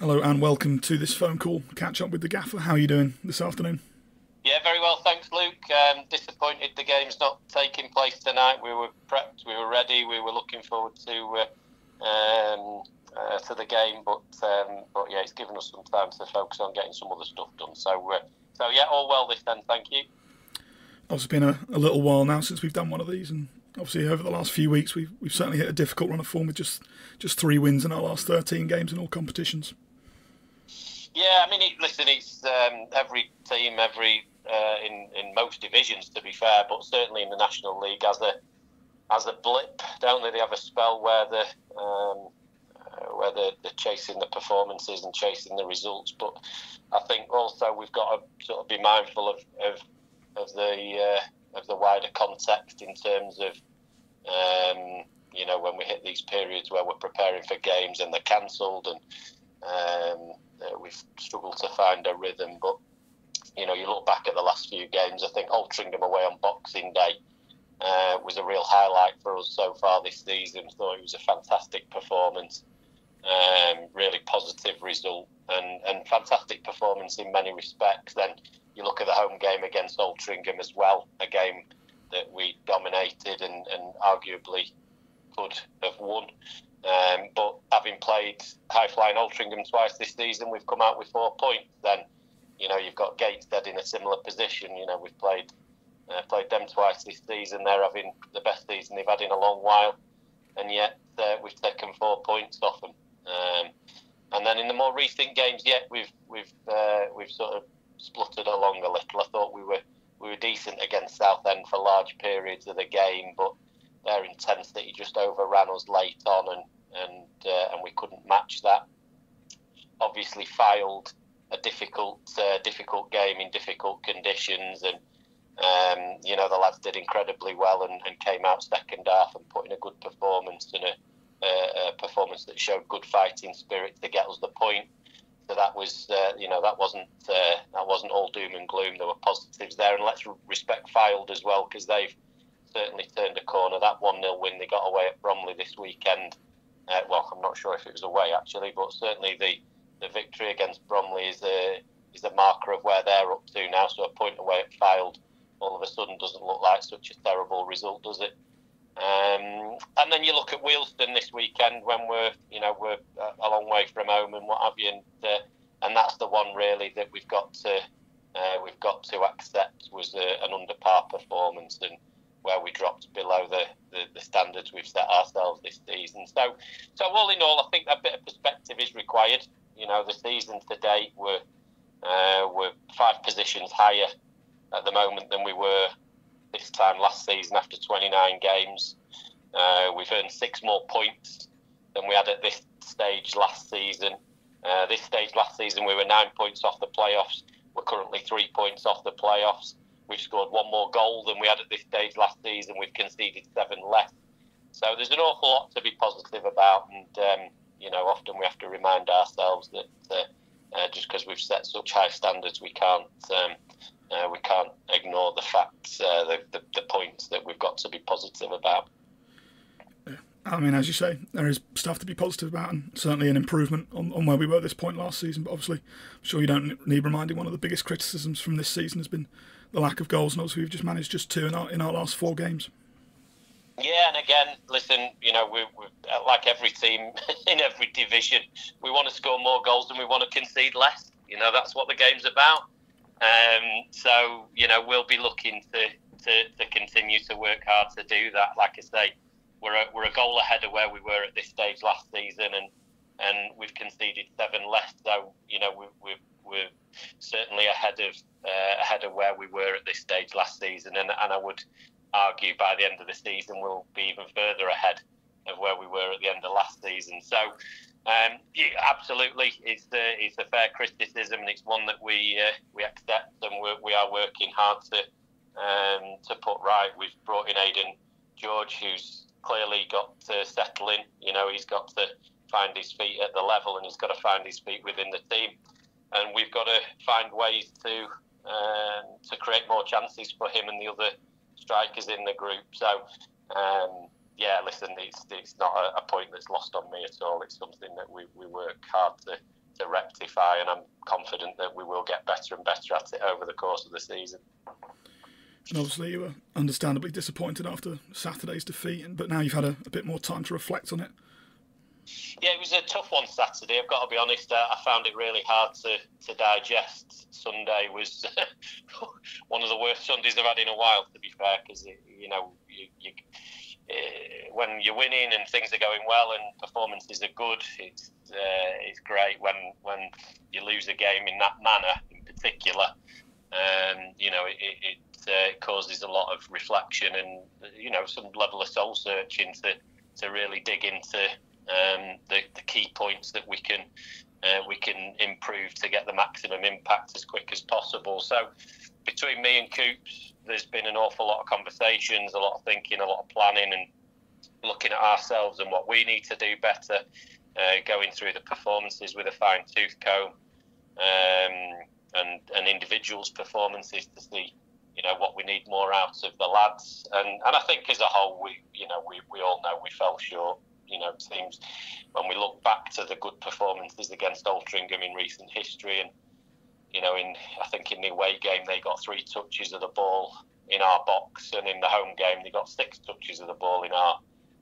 Hello and welcome to this phone call. Catch up with the Gaffer. How are you doing this afternoon? Yeah, very well, thanks, Luke. Disappointed the game's not taking place tonight. We were prepped, we were ready, we were looking forward to the game, but yeah, it's given us some time to focus on getting some other stuff done. So yeah, all well this then. Thank you. It's been a little while now since we've done one of these, and obviously over the last few weeks we've certainly hit a difficult run of form with just 3 wins in our last 13 games in all competitions. Yeah, I mean, it's every team, in most divisions, to be fair, but certainly in the National League has a blip, don't they? They have a spell where they're chasing the performances and chasing the results. But I think also we've got to sort of be mindful of the wider context in terms of when we hit these periods where we're preparing for games and they're cancelled and we've struggled to find a rhythm. But you look back at the last few games, I think Altrincham away on Boxing Day was a real highlight for us so far this season. Thought it was a fantastic performance, really positive result, and fantastic performance in many respects. Then you look at the home game against Altrincham as well, a game that we dominated and arguably could have won. But having played high-flying Altrincham twice this season, we've come out with 4 points. Then, you've got Gateshead in a similar position. We've played them twice this season. They're having the best season they've had in a long while, and yet we've taken 4 points off them. And then in the more recent games, we've sort of spluttered along a little. I thought we were decent against Southend for large periods of the game, but their intensity just overran us late on, and we couldn't match that. Obviously, Fylde a difficult game in difficult conditions, and the lads did incredibly well and came out second half and put in a good performance and a performance that showed good fighting spirit to get us the point. So that was that wasn't all doom and gloom. There were positives there, and let's respect Fylde as well, because they've certainly turned a corner. That 1-0 win they got away at Bromley this weekend. I'm not sure if it was away actually, but certainly the victory against Bromley is a marker of where they're up to now. So a point away at Fylde all of a sudden doesn't look like such a terrible result, does it? And then you look at Wealdstone this weekend when we're a long way from home and what have you, and that's the one really that we've got to accept was an under par performance, and where we dropped below the standards we've set ourselves this season. So all in all, I think a bit of perspective is required. The season to date we're 5 positions higher at the moment than we were this time last season after 29 games. We've earned 6 more points than we had at this stage last season. This stage last season we were 9 points off the playoffs. We're currently 3 points off the playoffs. We've scored 1 more goal than we had at this stage last season. We've conceded 7 less. So there's an awful lot to be positive about, and often we have to remind ourselves that just because we've set such high standards, we can't ignore the facts, the points that we've got to be positive about. I mean, as you say, there is stuff to be positive about, and certainly an improvement on where we were at this point last season. But obviously, I'm sure you don't need reminding, one of the biggest criticisms from this season has been the lack of goals, and obviously we've just managed just 2 in our last 4 games. Yeah, and again, listen, we're like every team in every division, we want to score more goals and we want to concede less. That's what the game's about. So we'll be looking to continue to work hard to do that. Like I say, we're a goal ahead of where we were at this stage last season, and we've conceded 7 less. So we're certainly ahead of where we were at this stage last season, and I would argue by the end of the season we'll be even further ahead of where we were at the end of last season. So absolutely, it's a fair criticism, and it's one that we accept, and we are working hard to put right. We've brought in Aidan George, who's clearly got to settle in. He's got to find his feet at the level, and he's got to find his feet within the team, and we've got to find ways to create more chances for him and the other strikers in the group. So listen, it's not a point that's lost on me at all. It's something that we work hard to intensify, and I'm confident that we will get better and better at it over the course of the season. And obviously you were understandably disappointed after Saturday's defeat, but now you've had a bit more time to reflect on it. Yeah, it was a tough one Saturday. I've got to be honest. I found it really hard to digest. Sunday was one of the worst Sundays I've had in a while, to be fair, because when you're winning and things are going well and performances are good, it's great. When you lose a game in that manner, in particular, it causes a lot of reflection and some level of soul searching to really dig into the key points that we can improve to get the maximum impact as quick as possible. So between me and Coops, there's been an awful lot of conversations, a lot of thinking, a lot of planning, and looking at ourselves and what we need to do better, going through the performances with a fine-tooth comb, and individuals' performances to see what we need more out of the lads. And I think as a whole, we all know we fell short. Teams, when we look back to the good performances against Altrincham in recent history, and I think in the away game they got 3 touches of the ball in our box, and in the home game they got 6 touches of the ball in our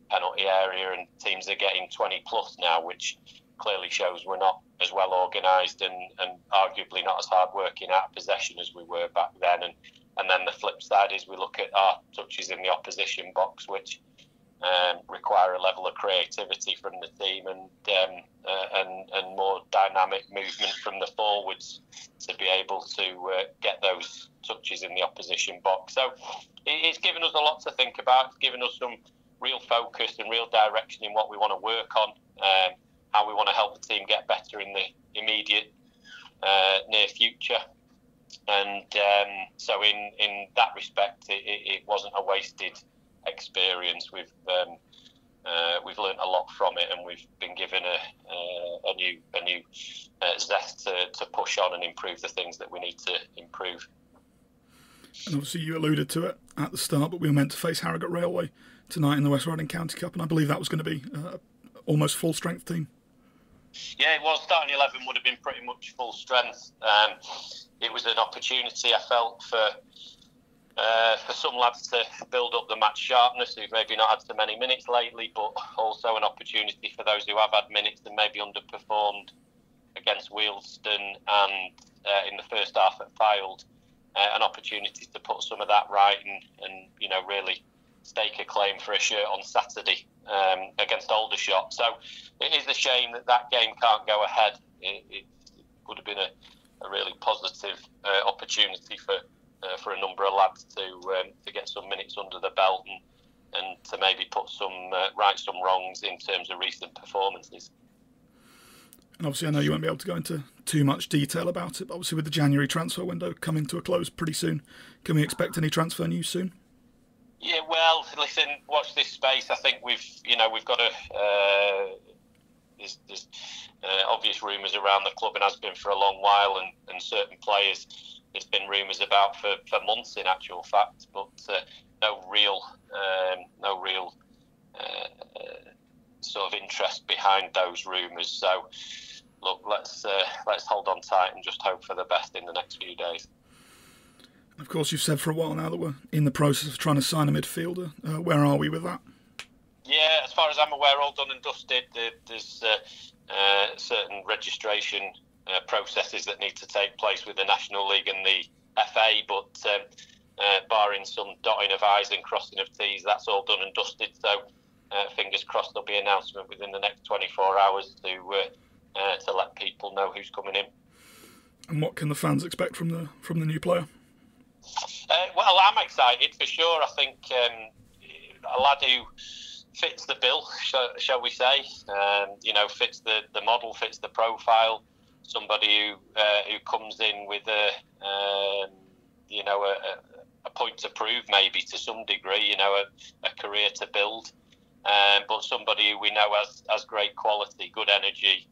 penalty area, and teams are getting 20 plus now, which clearly shows we're not as well organised and arguably not as hard working out of possession as we were back then. And then the flip side is we look at our touches in the opposition box, which require a level of creativity from the team and more dynamic movement from the forwards to be able to get those touches in the opposition box. So it's given us a lot to think about. It's given us some real focus and real direction in what we want to work on, how we want to help the team get better in the immediate near future. And so in that respect, it wasn't a wasted experience. We've learned a lot from it, and we've been given a new zest to push on and improve the things that we need to improve. And obviously you alluded to it at the start, but we were meant to face Harrogate Railway tonight in the West Riding County Cup, and I believe that was going to be almost full strength team. Yeah, it was. Starting 11 would have been pretty much full strength. It was an opportunity, I felt, for some lads to build up the match sharpness who've maybe not had so many minutes lately, but also an opportunity for those who have had minutes and maybe underperformed against Wealdstone and in the first half at Fylde, an opportunity to put some of that right and really stake a claim for a shirt on Saturday against Aldershot. So it is a shame that game can't go ahead. It would have been a really positive opportunity for a number of lads to get some minutes under the belt and to maybe put right some wrongs in terms of recent performances. And obviously I know you won't be able to go into too much detail about it, but obviously with the January transfer window coming to a close pretty soon, can we expect any transfer news soon? Yeah, well, listen, watch this space. I think we've got there's obvious rumours around the club and has been for a long while, and certain players there's been rumours about for months in actual fact, but no real sort of interest behind those rumours. So look, let's hold on tight and just hope for the best in the next few days. Of course, you've said for a while now that we're in the process of trying to sign a midfielder. Where are we with that? Yeah, as far as I'm aware, all done and dusted. There's certain registration processes that need to take place with the National League and the FA, but barring some dotting of I's and crossing of T's, that's all done and dusted. So fingers crossed there'll be an announcement within the next 24 hours to let people know who's coming in. And what can the fans expect from the new player? Well, I'm excited for sure. I think a lad who fits the bill, shall we say, fits the model, fits the profile. Somebody who comes in with a point to prove, maybe to some degree, a career to build. But somebody who we know has great quality, good energy,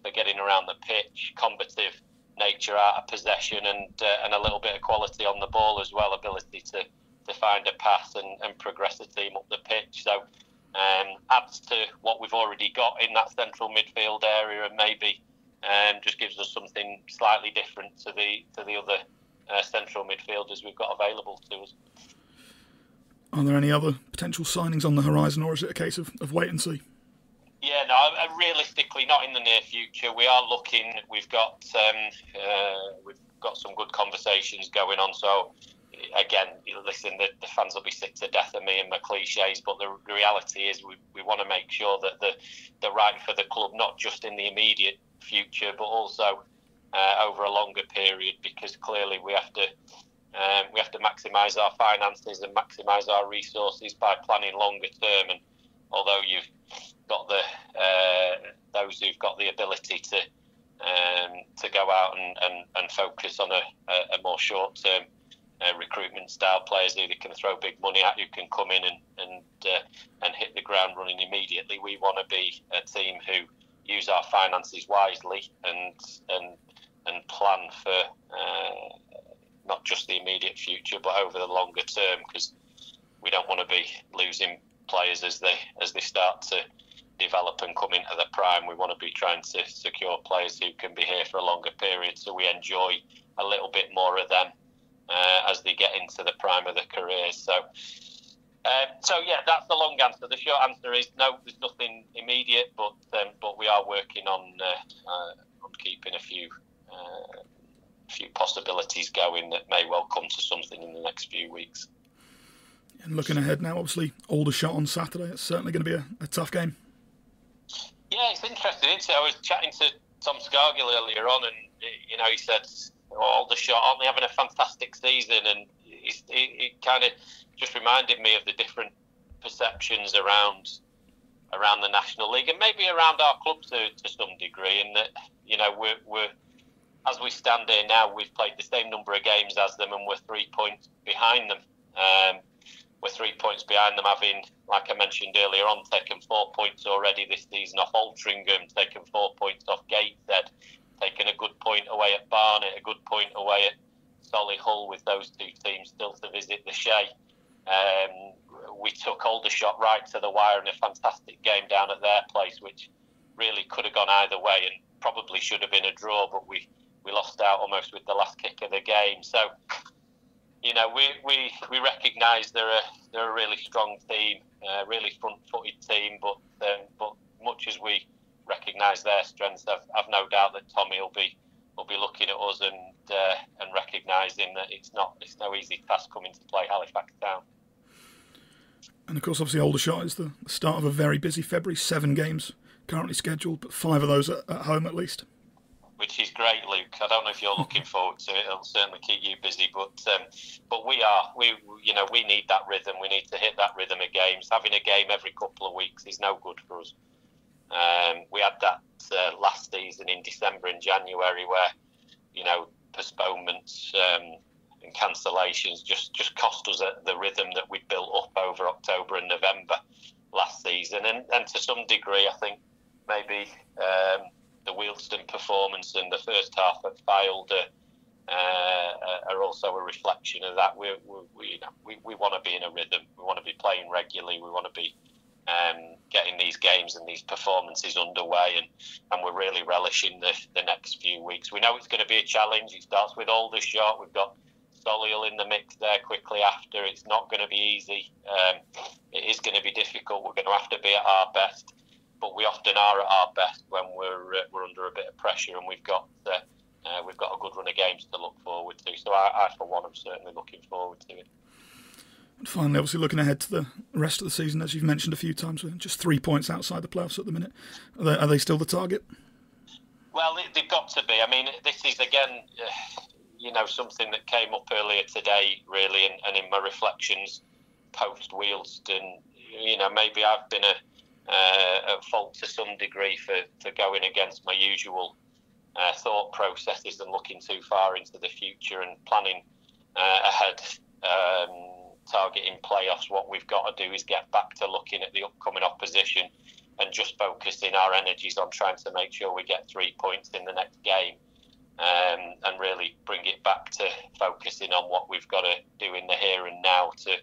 for getting around the pitch, combative nature out of possession, and a little bit of quality on the ball as well, ability to find a pass and progress the team up the pitch. So adds to what we've already got in that central midfield area, and maybe just gives us something slightly different to the other central midfielders we've got available to us. Are there any other potential signings on the horizon, or is it a case of wait and see? Yeah, no, realistically, not in the near future. We are looking. We've got some good conversations going on. So, again, listen, the fans will be sick to death of me and my cliches, but the reality is we want to make sure that they're right for the club, not just in the immediate future, but also over a longer period, because clearly we have to maximise our finances and maximise our resources by planning longer term. And although you've got those who've got the ability to go out and focus on a more short term recruitment style players who they can throw big money at, who can come in and hit the ground running immediately. We want to be a team who use our finances wisely and plan for not just the immediate future, but over the longer term, because we don't want to be losing players as they start to develop and come into the prime. We want to be trying to secure players who can be here for a longer period, so we enjoy a little bit more of them as they get into the prime of their careers. So yeah, that's the long answer. The short answer is no, there's nothing immediate, but we are working on keeping a few possibilities going that may well come to something in the next few weeks. And looking ahead now, obviously, Aldershot on Saturday. It's certainly going to be a tough game. Yeah, it's interesting, isn't it? I was chatting to Tom Scargill earlier on, and he said, Aldershot, aren't they having a fantastic season? And it kind of just reminded me of the different perceptions around the National League, and maybe around our club to some degree, and that we're as we stand here now, we've played the same number of games as them, and we're 3 points behind them. We're 3 points behind them, having, like I mentioned earlier on, taken 4 points already this season off Altrincham, taken 4 points off Gateshead, taken a good point away at Barnet, a good point away at Solihull, with those two teams still to visit the Shea. We took Aldershot right to the wire in a fantastic game down at their place, which really could have gone either way and probably should have been a draw, but we lost out almost with the last kick of the game. So, we recognise they're a really strong team, really front-footed team. But much as we recognise their strengths, I've no doubt that Tommy will be looking at us and recognising that it's no easy task coming to play Halifax Town. And of course, obviously, Aldershot is the start of a very busy February. 7 games currently scheduled, but 5 of those at home at least. Which is great, Luke. I don't know if you're looking forward to it. It'll certainly keep you busy, but we need that rhythm. We need to hit that rhythm of games. Having a game every couple of weeks is no good for us. We had that last season in December and January, where postponements and cancellations just cost us the rhythm that we'd built up over October and November last season, and to some degree, I think maybe the Wealdstone performance and the first half at Fylde are also a reflection of that. We want to be in a rhythm. We want to be playing regularly. We want to be getting these games and these performances underway, and we're really relishing the next few weeks. We know it's going to be a challenge. It starts with Aldershot. We've got Solihull in the mix there quickly after. It's not going to be easy. It is going to be difficult. We're going to have to be at our best, but we often are at our best when we're under a bit of pressure, and we've got a good run of games to look forward to. So I for one, am certainly looking forward to it. And finally, obviously looking ahead to the rest of the season, as you've mentioned a few times, we're just 3 points outside the playoffs at the minute. Are they still the target? Well, they've got to be. I mean, this is again, something that came up earlier today, really, and in my reflections post Wealdstone. Maybe I've been at fault to some degree for going against my usual thought processes and looking too far into the future and planning ahead, targeting playoffs. What we've got to do is get back to looking at the upcoming opposition and just focusing our energies on trying to make sure we get 3 points in the next game, and really bring it back to focusing on what we've got to do in the here and now to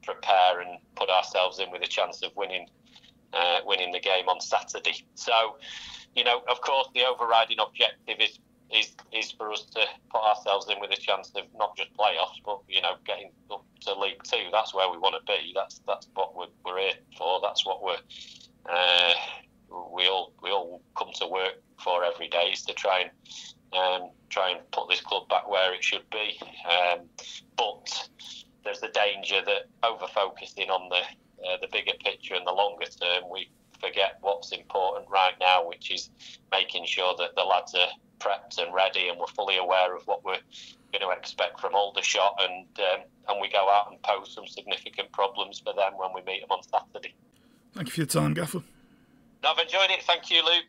prepare and put ourselves in with a chance of winning the game on Saturday. So, of course, the overriding objective is for us to put ourselves in with a chance of not just playoffs, but getting up to League Two. That's where we want to be. That's what we're here for. That's what we all come to work for every day, is to try and put this club back where it should be. But there's the danger that over focusing on the bigger picture and the longer term, we forget what's important right now, which is making sure that the lads are prepped and ready, and we're fully aware of what we're going to expect from Aldershot, and we go out and pose some significant problems for them when we meet them on Saturday. Thank you for your time, Gaffer. I've enjoyed it. Thank you, Luke.